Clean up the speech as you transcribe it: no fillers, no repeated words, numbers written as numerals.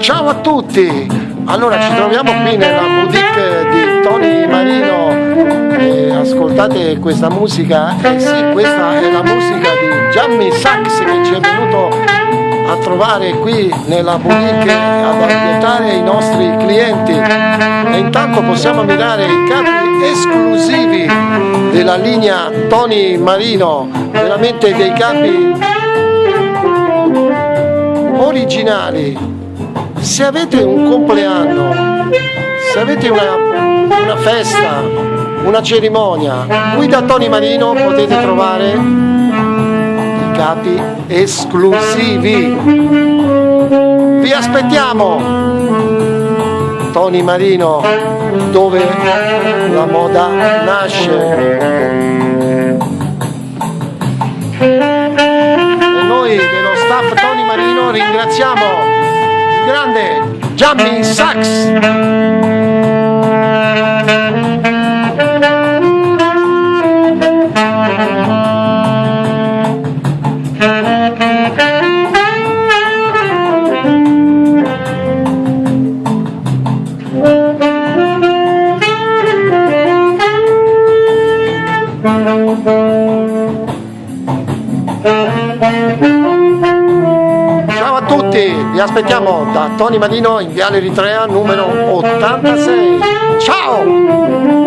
Ciao a tutti! Allora ci troviamo qui nella boutique di Tony Marino e ascoltate questa musica, sì, questa è la musica di Gianni Sax che ci è venuto a trovare qui nella boutique ad acquietare i nostri clienti e intanto possiamo ammirare i capi esclusivi della linea Tony Marino, veramente dei capi originali. Se avete un compleanno, se avete una festa, una cerimonia, qui da Tony Marino potete trovare i capi esclusivi. Vi aspettiamo! Tony Marino, dove la moda nasce. E noi dello staff Tony Marino ringraziamo grande Gianni Sax. Ciao a tutti, vi aspettiamo da Tony Marino in Viale Eritrea numero 86. Ciao!